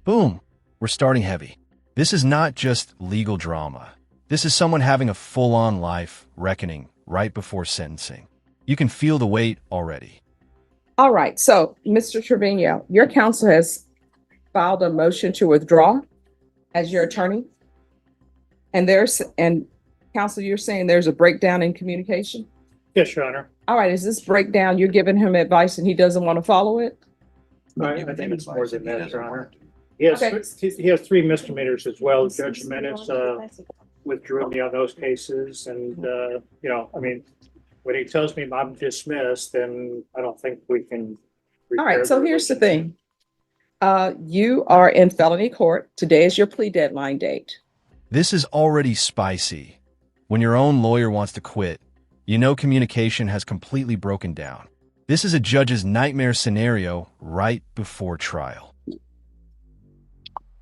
Boom, we're starting heavy. This is not just legal drama. This is someone having a full-on life reckoning right before sentencing. You can feel the weight already. All right. So, Mr. Treviño, your counsel has filed a motion to withdraw as your attorney. And counsel, you're saying there's a breakdown in communication? Yes, Your Honor. All right. Is this breakdown, you're giving him advice and he doesn't want to follow it? I think it's more than that, Your Honor. He has three misdemeanors as well. Judge Jimenez withdrew me on those cases. And, when he tells me I'm dismissed, then I don't think we can. All right. So here's the thing. You are in felony court. Today is your plea deadline date. This is already spicy. When your own lawyer wants to quit, you know communication has completely broken down. This is a judge's nightmare scenario right before trial.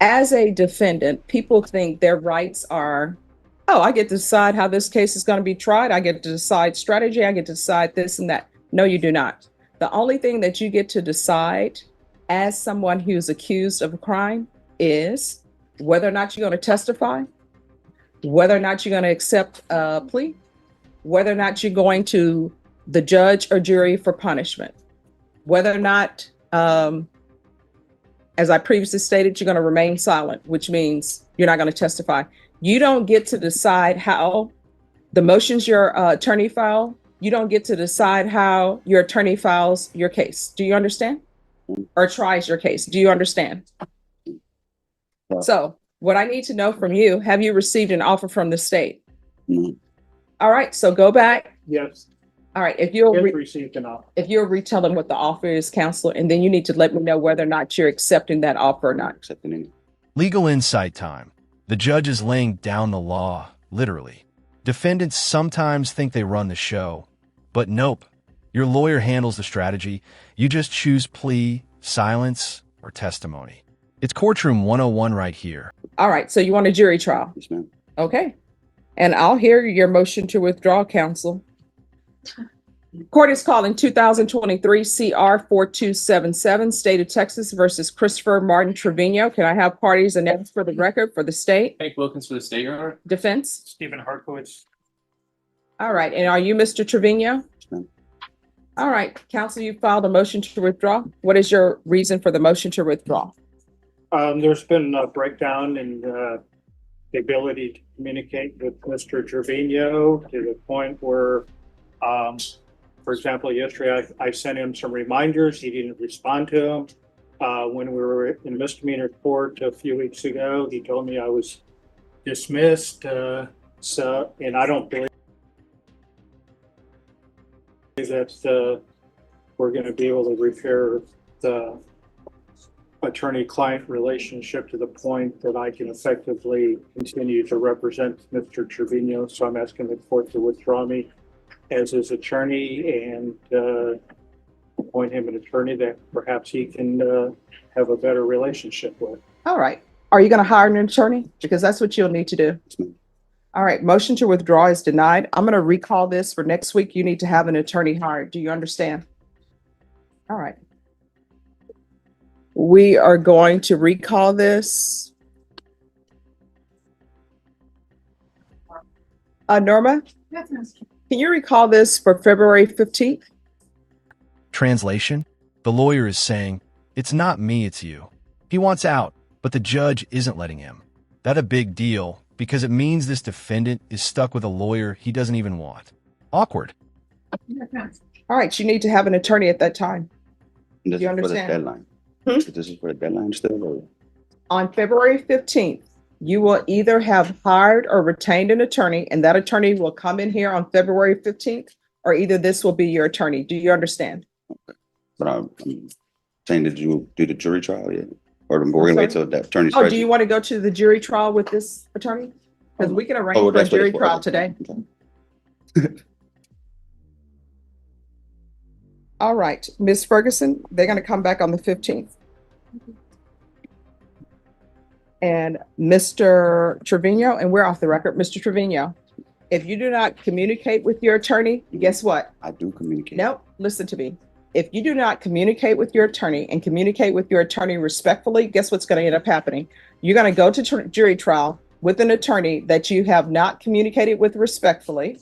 As a defendant, people think their rights are, oh, I get to decide how this case is going to be tried. I get to decide strategy. I get to decide this and that. No, you do not. The only thing that you get to decide as someone who's accused of a crime is whether or not you're going to testify, whether or not you're going to accept a plea, whether or not you're going to the judge or jury for punishment, whether or not, as I previously stated, you're going to remain silent, which means you're not going to testify. You don't get to decide how the motions your attorney file. You don't get to decide how your attorney files your case. Do you understand? Or tries your case. Do you understand? So what I need to know from you, have you received an offer from the state? All right. So go back. Yes. All right. If you'll received an offer. If you'll retell them what the offer is, counselor, and then you need to let me know whether or not you're accepting that offer or not. Accepting any. Legal insight time. The judge is laying down the law, literally. Defendants sometimes think they run the show, but nope. Your lawyer handles the strategy. You just choose plea, silence, or testimony. It's Courtroom 101 right here. All right. So you want a jury trial? Yes, ma'am. Okay. And I'll hear your motion to withdraw, counsel. Court is calling 2023 CR 4277, State of Texas versus Christopher Martin Treviño. Can I have parties and names for the record for the state? Hank Wilkins for the state, Your Honor. Defense? Stephen Harkowitz. All right. And are you Mr. Treviño? Yes, ma'am. All right. Counsel, you filed a motion to withdraw. What is your reason for the motion to withdraw? There's been a breakdown in the ability to communicate with Mr. Treviño to the point where, for example, yesterday I sent him some reminders. He didn't respond to them. When we were in misdemeanor court a few weeks ago, he told me I was dismissed. And I don't believe that we're going to be able to repair the attorney-client relationship to the point that I can effectively continue to represent Mr. Treviño. So I'm asking the court to withdraw me as his attorney and appoint him an attorney that perhaps he can have a better relationship with. All right. Are you going to hire an attorney? Because that's what you'll need to do. All right. Motion to withdraw is denied. I'm going to recall this for next week. You need to have an attorney hired. Do you understand? All right. We are going to recall this. Norma, can you recall this for February 15th? Translation: the lawyer is saying, it's not me, it's you. He wants out, but the judge isn't letting him. That's a big deal because it means this defendant is stuck with a lawyer he doesn't even want. Awkward. All right. You need to have an attorney at that time. This You is for the understand? deadline. This is for the deadline still? Or? On February 15th, you will either have hired or retained an attorney, and that attorney will come in here on February 15th, or either this will be your attorney. Do you understand? Okay. But I'm saying, did you do the jury trial yet? Or we're going to wait till that attorney's Oh, do you want to go to the jury trial with this attorney? Because we can arrange for a jury trial today. Okay. All right, Ms. Ferguson, they're going to come back on the 15th. And Mr. Treviño, and we're off the record, Mr. Treviño, if you do not communicate with your attorney, guess what? I do communicate. Nope, listen to me. If you do not communicate with your attorney and communicate with your attorney respectfully, guess what's going to end up happening? You're going to go to jury trial with an attorney that you have not communicated with respectfully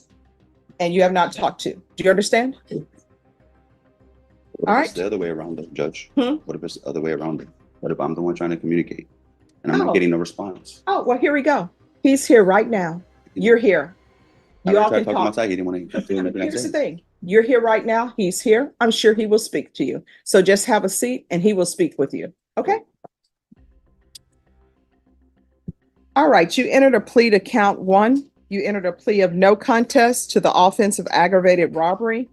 and you have not talked to. Do you understand? What All if right. it's the other way around, Judge? Hmm? What if it's the other way around? What if I'm the one trying to communicate and I'm Oh. not getting no response? Oh, well, here we go. He's here right now. You're here. You all tried can talking talk. outside. He didn't want to do anything I Here's the said. thing. You're here right now. He's here. I'm sure he will speak to you. So just have a seat and he will speak with you. Okay? All right. You entered a plea to count 1. You entered a plea of no contest to the offense of aggravated robbery.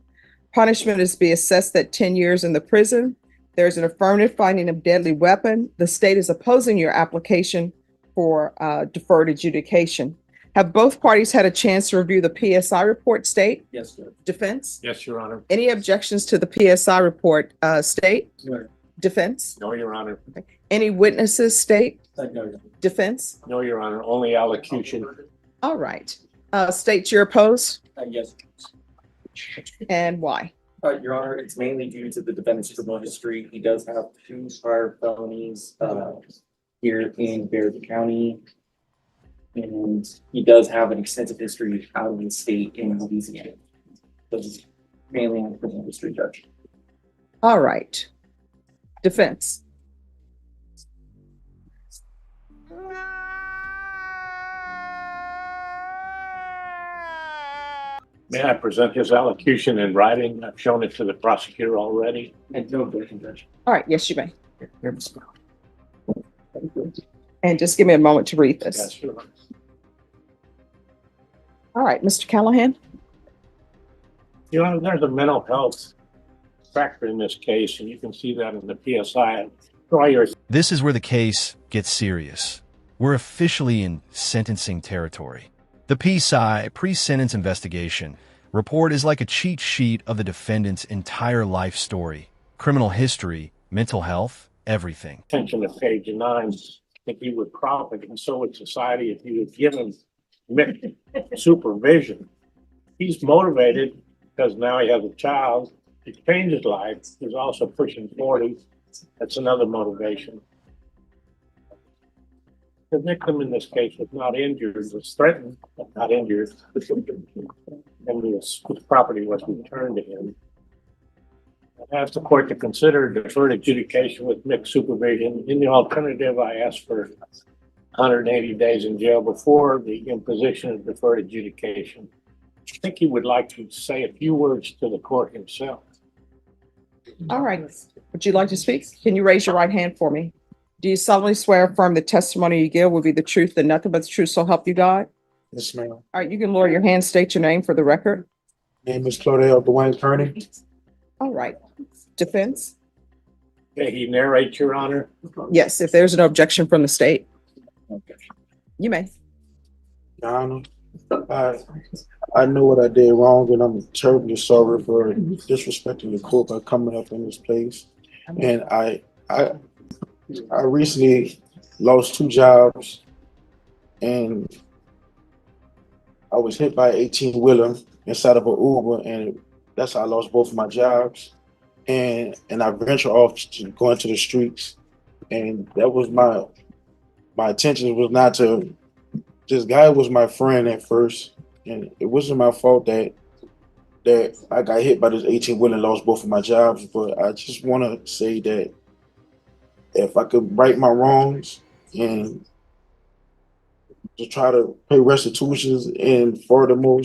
Punishment is to be assessed at 10 years in the prison. There's an affirmative finding of deadly weapon. The state is opposing your application for deferred adjudication. Have both parties had a chance to review the PSI report, state? Yes, sir. Defense? Yes, Your Honor. Any objections to the PSI report, state? No, Defense? Your Honor. Any witnesses, state? No, Defense? Your Honor. Only allocution. All right. State you're opposed Yes, and why? Your Honor, it's mainly due to the defendant's criminal history. He does have 2 prior felonies here in Baird County. And he does have an extensive history out of the state in Louisiana. So it's mainly on the criminal history, Judge. All right. Defense? May I present his allocution in writing? I've shown it to the prosecutor already. And no objection, Judge. All right. Yes, you may. And just give me a moment to read this. Yes, Your Honor. All right, Mr. Callahan. Your Honor, there's a mental health factor in this case, and you can see that in the PSI. This is where the case gets serious. We're officially in sentencing territory. The PSI, pre-sentence investigation, report is like a cheat sheet of the defendant's entire life story. Criminal history, mental health, everything. Attention to page 9. I think he would profit, and so would society if you would give him supervision. He's motivated because now he has a child. He changed his life. He's also pushing 40. That's another motivation. The victim in this case was not injured, was threatened, but not injured. And his property was returned to him. I asked the court to consider deferred adjudication with mixed supervision. In the alternative, I asked for 180 days in jail before the imposition of deferred adjudication. I think he would like to say a few words to the court himself. All right. Would you like to speak? Can you raise your right hand for me? Do you solemnly swear or affirm the testimony you give will be the truth and nothing but the truth, so help you God? Yes, ma'am. All right, you can lower your hand, state your name for the record. Name is Claudel Dwayne Kearney. All right. Defense? May he narrate, Your Honor? Yes, if there's an objection from the state. You may. Your Honor, I know what I did wrong, and I'm terribly sorry for disrespecting the court by coming up in this place. And I recently lost 2 jobs, and I was hit by an 18-wheeler inside of an Uber, and that's how I lost both of my jobs. And I ventured off to go into the streets, and that was my intention was not to. This guy was my friend at first, and it wasn't my fault that I got hit by this 18-wheeler and lost both of my jobs. But I just want to say that if I could right my wrongs and to try to pay restitutions, and furthermore,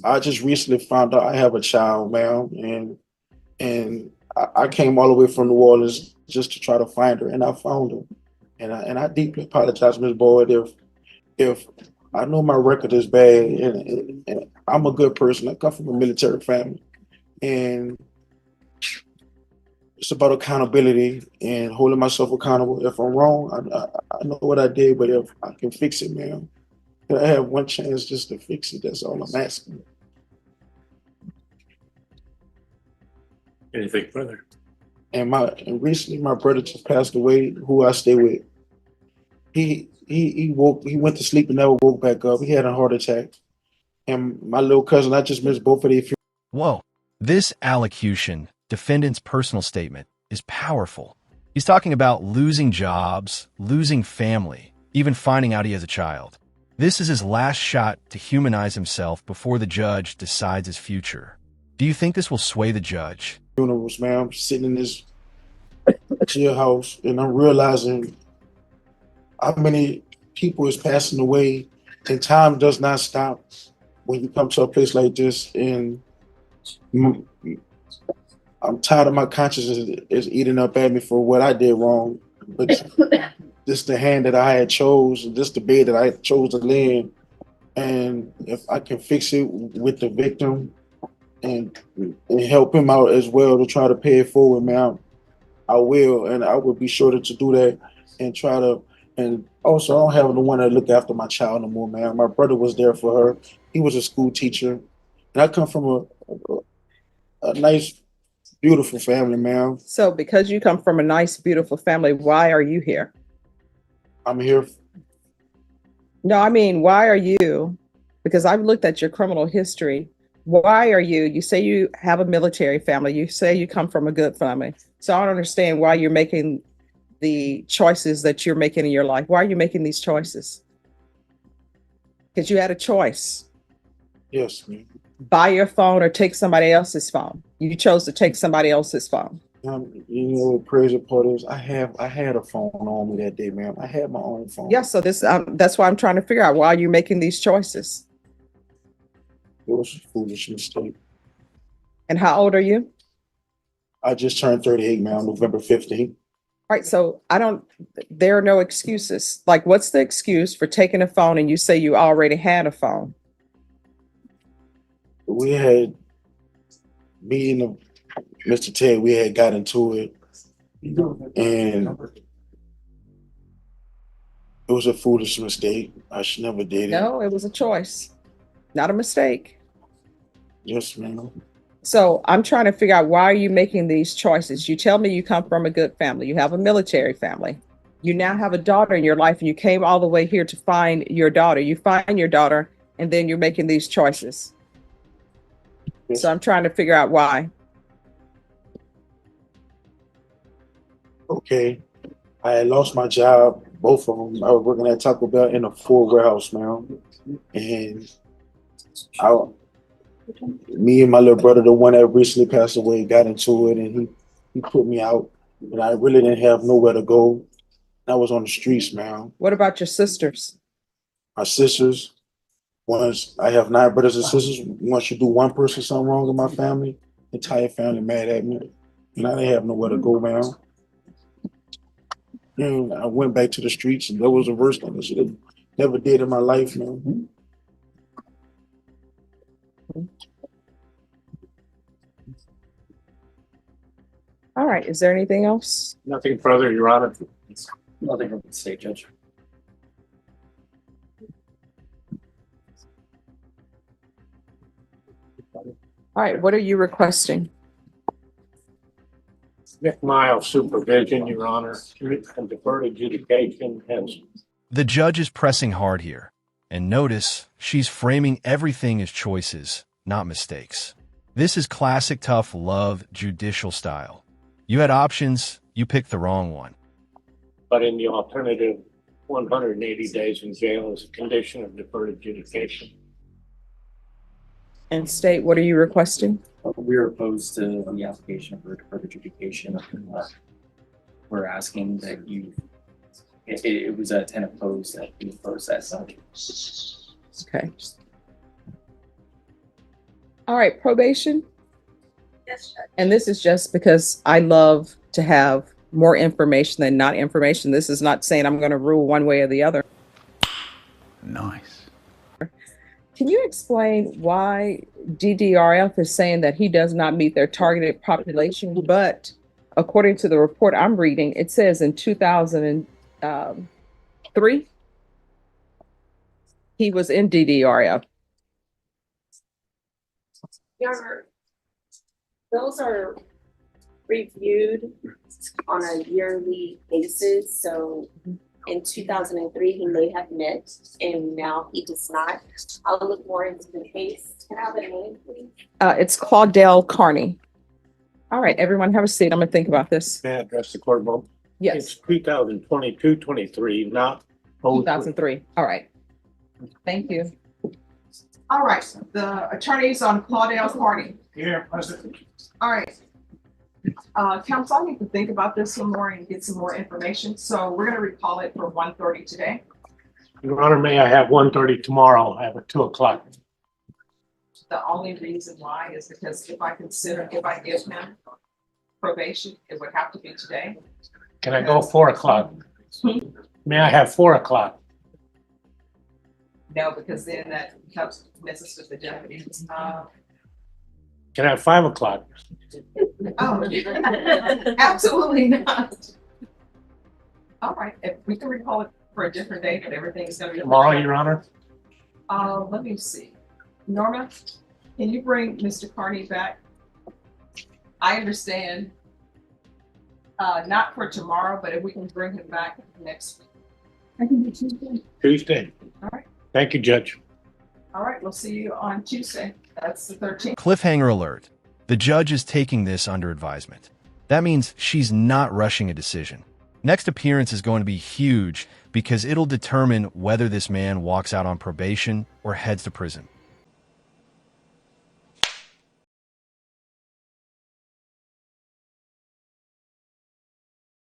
I just recently found out I have a child, ma'am, and I came all the way from New Orleans just to try to find her, and I found her. And I deeply apologize, Ms. Boyd, if I know my record is bad, and I'm a good person. I come from a military family, and it's about accountability and holding myself accountable. If I'm wrong, I know what I did, but if I can fix it, man, I have one chance just to fix it. That's all I'm asking. Anything further? And recently my brother just passed away, who I stay with. He went to sleep and never woke back up. He had a heart attack. And my little cousin, I just missed both of their. Whoa. This allocution defendant's personal statement, is powerful. He's talking about losing jobs, losing family, even finding out he has a child. This is his last shot to humanize himself before the judge decides his future. Do you think this will sway the judge? Funerals, man. I'm sitting in this jailhouse and I'm realizing how many people is passing away, and time does not stop when you come to a place like this. And I'm tired of my conscience is eating up at me for what I did wrong. But this the hand that I had chose, this the bed that I chose to lay in. And if I can fix it with the victim and help him out as well to try to pay it forward, man, I will. And I will be sure to do that and try to. And also, I don't have the one to look after my child no more, man. My brother was there for her. He was a school teacher. And I come from a nice, beautiful family, man. So because you come from a nice, beautiful family, why are you here? I'm here. No, I mean, why are you? Because I've looked at your criminal history. Why are you say you have a military family. You say you come from a good family. So I don't understand why you're making the choices that you're making in your life. Why are you making these choices? Because you had a choice. Yes, man. Buy your phone or take somebody else's phone. You chose to take somebody else's phone. You know, the crazy part is I had a phone on me that day, man. I had my own phone. Yeah, so that's why I'm trying to figure out why you're making these choices. It was a foolish mistake. And how old are you? I just turned 38, man, November 15th. All right, so there are no excuses. Like, what's the excuse for taking a phone and you say you already had a phone? We had, me and Mr. Ted, we had got into it, and it was a foolish mistake. I should never did it. No, it was a choice, not a mistake. Yes, ma'am. So I'm trying to figure out, why are you making these choices? You tell me you come from a good family. You have a military family. You now have a daughter in your life, and you came all the way here to find your daughter. You find your daughter, and then you're making these choices. Yes. So I'm trying to figure out why. Okay. I had lost my job, both of them. I was working at Taco Bell in a Ford warehouse, man. And me and my little brother, the one that recently passed away, got into it, and he put me out. And I really didn't have nowhere to go. I was on the streets, man. What about your sisters? My sisters, I have 9 brothers and sisters. Once you do one person something wrong in my family, the entire family mad at me. And I didn't have nowhere to go, man. And I went back to the streets, and that was the worst thing I should have never did in my life, man. All right. Is there anything else? Nothing further, Your Honor. Nothing I would say, Judge. All right. What are you requesting? Nick Miles supervision, Your Honor, and deferred adjudication has. The judge is pressing hard here. And notice, she's framing everything as choices, not mistakes. This is classic tough love judicial style. You had options, you picked the wrong one. But in the alternative, 180 days in jail is a condition of deferred adjudication. And state, what are you requesting? We're opposed to the application for deferred adjudication. We're asking that it was a 10 opposed that you oppose that such. Okay. All right, probation. Yes, Judge. And this is just because I love to have more information than not information. This is not saying I'm going to rule one way or the other. Nice. Can you explain why DDRF is saying that he does not meet their targeted population, but according to the report I'm reading, it says in 2003, he was in DDRF. Your Honor, those are reviewed on a yearly basis. So in 2003, he may have met, and now he does not. I'll look more into the case. Can I have a name, please? It's Claudel Carney. All right, everyone have a seat. I'm gonna think about this. May I address the court vote? Yes, It's 2022, 23, not 2003. All right. Thank you. All right, the attorneys on Claudel Carney. Here, President. All right. Counsel, I need to think about this some more and get some more information. So we're gonna recall it for 1:30 today. Your Honor, may I have 1:30 tomorrow? I have a 2 o'clock. The only reason why is because if I give him probation, it would have to be today. Can I go 4 o'clock? May I have 4 o'clock? No, because then that helps messes with the deputies. Can I have 5 o'clock? Oh, absolutely not. All right, if we can recall it for a different day, but everything's gonna be. Tomorrow, Your Honor? Let me see. Norma, can you bring Mr. Carney back? I understand. Not for tomorrow, but if we can bring him back next week. I can do Tuesday. Tuesday. All right. Thank you, Judge. All right, we'll see you on Tuesday. That's the 13th. Cliffhanger alert. The judge is taking this under advisement. That means she's not rushing a decision. Next appearance is going to be huge because it'll determine whether this man walks out on probation or heads to prison.